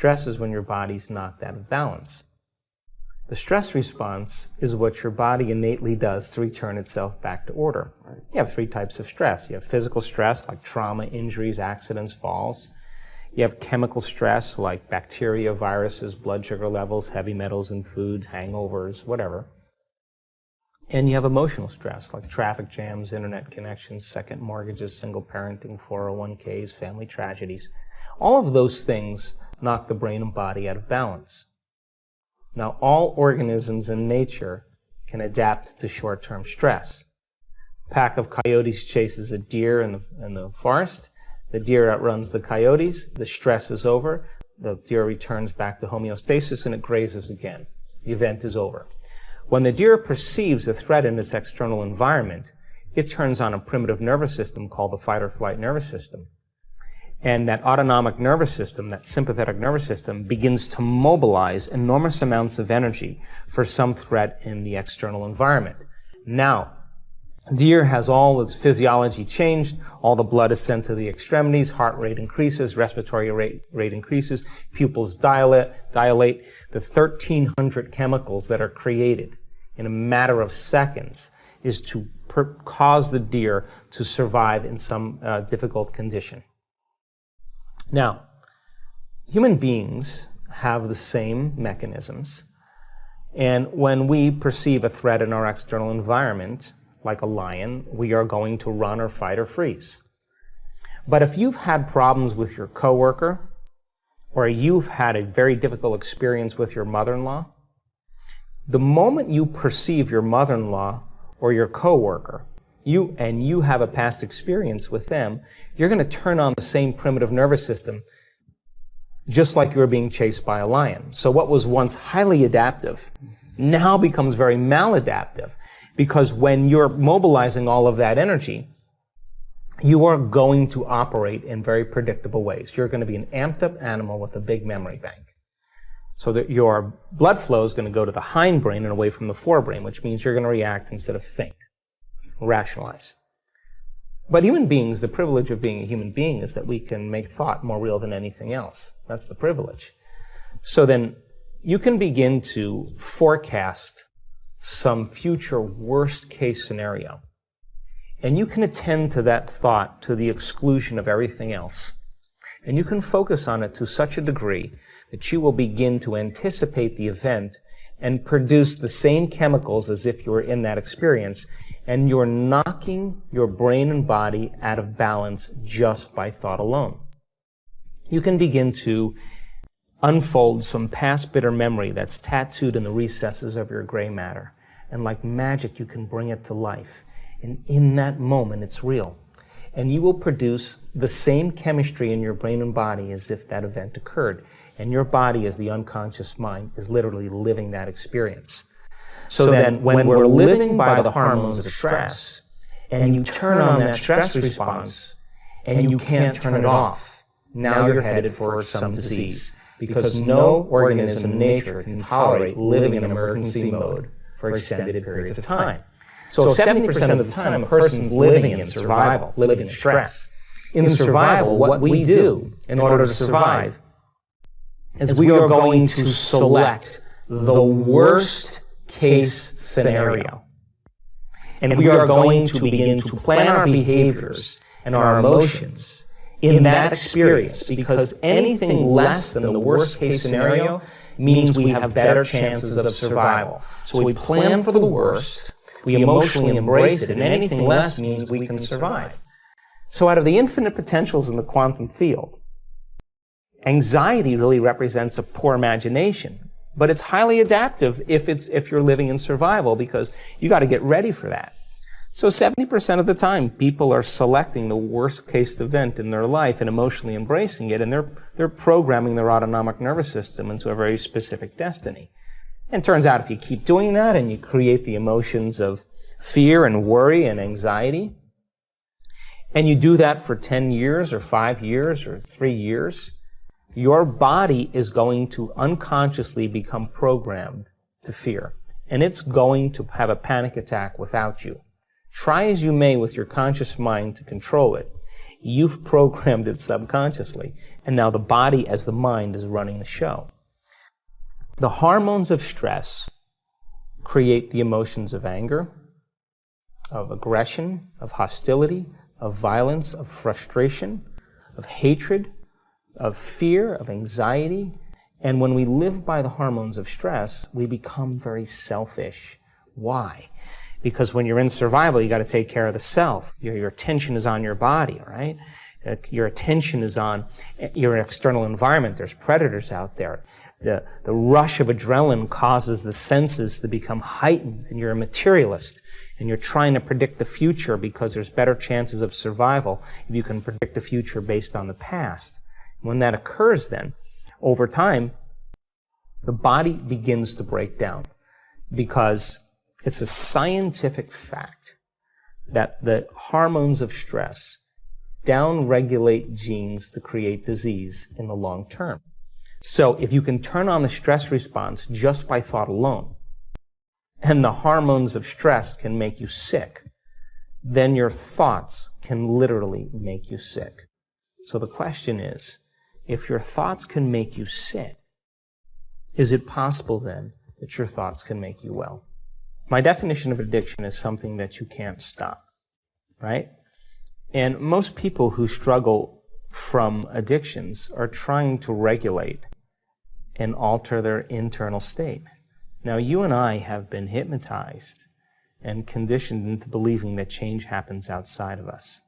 Stress is when your body's knocked out of balance. The stress response is what your body innately does to return itself back to order. You have 3 types of stress. You have physical stress, like trauma, injuries, accidents, falls. You have chemical stress, like bacteria, viruses, blood sugar levels, heavy metals in food, hangovers, whatever. And you have emotional stress, like traffic jams, internet connections, second mortgages, single parenting, 401ks, family tragedies. All of those things knock the brain and body out of balance. Now, all organisms in nature can adapt to short-term stress. A pack of coyotes chases a deer in the forest. The deer outruns the coyotes. The stress is over. The deer returns back to homeostasis and it grazes again. The event is over. When the deer perceives a threat in its external environment, it turns on a primitive nervous system called the fight or flight nervous system. And that autonomic nervous system, that sympathetic nervous system, begins to mobilize enormous amounts of energy for some threat in the external environment. Now, deer has all its physiology changed, all the blood is sent to the extremities, heart rate increases, respiratory rate increases, pupils dilate. The 1,300 chemicals that are created in a matter of seconds is to cause the deer to survive in some difficult condition. Now, human beings have the same mechanisms, and when we perceive a threat in our external environment, like a lion, we are going to run or fight or freeze. But if you've had problems with your coworker, or you've had a very difficult experience with your mother-in-law, the moment you perceive your mother-in-law or your coworker, you have a past experience with them, you're going to turn on the same primitive nervous system, just like you're being chased by a lion. So what was once highly adaptive now becomes very maladaptive, because when you're mobilizing all of that energy, you are going to operate in very predictable ways. You're going to be an amped-up animal with a big memory bank. So that your blood flow is going to go to the hindbrain and away from the forebrain, which means you're going to react instead of think, rationalize. But human beings, the privilege of being a human being is that we can make thought more real than anything else. That's the privilege. So then you can begin to forecast some future worst-case scenario. And you can attend to that thought to the exclusion of everything else. And you can focus on it to such a degree that you will begin to anticipate the event and produce the same chemicals as if you were in that experience. And you're knocking your brain and body out of balance just by thought alone. You can begin to unfold some past bitter memory that's tattooed in the recesses of your gray matter. And like magic, you can bring it to life. And in that moment, it's real. And you will produce the same chemistry in your brain and body as if that event occurred. And your body, as the unconscious mind, is literally living that experience. So then, when we're living by the hormones of stress, and you turn on that stress response, and you can't turn it off, now you're headed for some disease. Because no organism in nature can tolerate living in emergency mode for extended periods of time. So 70% of the time, a person's living in survival, living in stress. In survival, what we do in order to survive is we are going to select the worst case scenario. And we are going to begin to plan our behaviors and our emotions in that experience, because anything less than the worst case scenario means we have better chances of survival. So we plan for the worst, we emotionally embrace it, and anything less means we can survive. So out of the infinite potentials in the quantum field, anxiety really represents a poor imagination. But it's highly adaptive if you're living in survival, because you got to get ready for that. So 70% of the time, people are selecting the worst case event in their life and emotionally embracing it, and they're programming their autonomic nervous system into a very specific destiny. And it turns out if you keep doing that and you create the emotions of fear and worry and anxiety, and you do that for 10 years or 5 years or 3 years, your body is going to unconsciously become programmed to fear. And it's going to have a panic attack without you. Try as you may with your conscious mind to control it. You've programmed it subconsciously, and now the body as the mind is running the show. The hormones of stress create the emotions of anger, of aggression, of hostility, of violence, of frustration, of hatred, of fear, of anxiety. And when we live by the hormones of stress, we become very selfish. Why? Because when you're in survival, you got to take care of the self. Your attention is on your body, right? Your attention is on your external environment. There's predators out there. The rush of adrenaline causes the senses to become heightened, and you're a materialist, and you're trying to predict the future because there's better chances of survival if you can predict the future based on the past. When that occurs then, over time, the body begins to break down because it's a scientific fact that the hormones of stress downregulate genes to create disease in the long term. So if you can turn on the stress response just by thought alone, and the hormones of stress can make you sick, then your thoughts can literally make you sick. So the question is, if your thoughts can make you sick, is it possible then that your thoughts can make you well? My definition of addiction is something that you can't stop, right? And most people who struggle from addictions are trying to regulate and alter their internal state. Now, you and I have been hypnotized and conditioned into believing that change happens outside of us.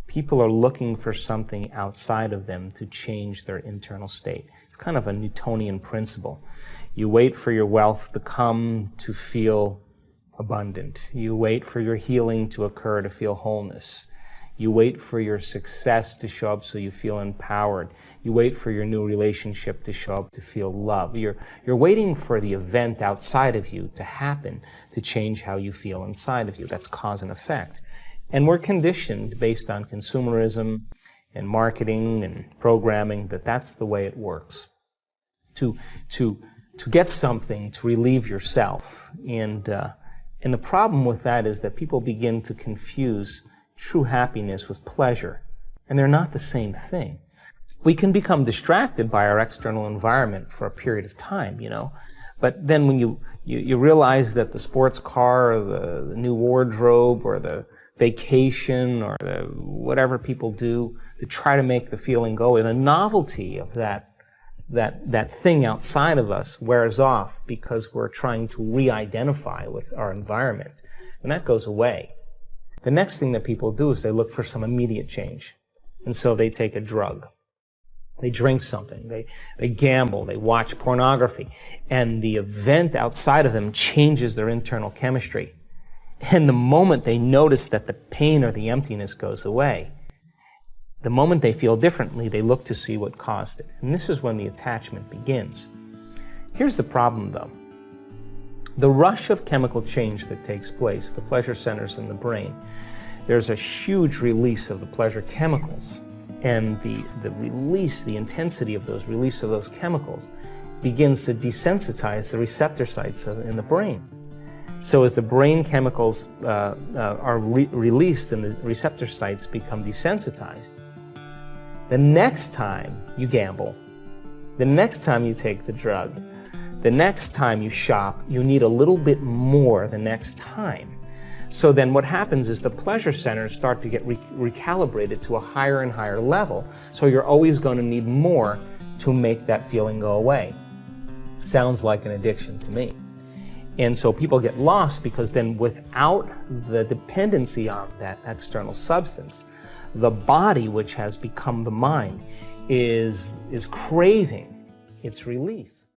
People are looking for something outside of them to change their internal state. It's kind of a Newtonian principle. You wait for your wealth to come to feel abundant. You wait for your healing to occur to feel wholeness. You wait for your success to show up so you feel empowered. You wait for your new relationship to show up to feel love. You're waiting for the event outside of you to happen to change how you feel inside of you. That's cause and effect. And we're conditioned based on consumerism and marketing and programming that that's the way it works. To get something to relieve yourself. And the problem with that is that people begin to confuse true happiness with pleasure, and they're not the same thing. We can become distracted by our external environment for a period of time, but then when you realize that the sports car or the new wardrobe or the vacation or whatever people do to try to make the feeling go away, the novelty of that thing outside of us wears off because we're trying to re-identify with our environment, and that goes away. The next thing that people do is they look for some immediate change. And so they take a drug. They drink something. They gamble. They watch pornography. And the event outside of them changes their internal chemistry. And the moment they notice that the pain or the emptiness goes away, the moment they feel differently, they look to see what caused it. And this is when the attachment begins. Here's the problem, though. The rush of chemical change that takes place, the pleasure centers in the brain, there's a huge release of the pleasure chemicals. And the release, the intensity of those release of those chemicals begins to desensitize the receptor sites in the brain. So as the brain chemicals are released and the receptor sites become desensitized, the next time you gamble, the next time you take the drug, the next time you shop, you need a little bit more the next time. So then what happens is the pleasure centers start to get recalibrated to a higher and higher level. So you're always going to need more to make that feeling go away. Sounds like an addiction to me. And so people get lost because then without the dependency on that external substance, the body, which has become the mind, is craving its relief.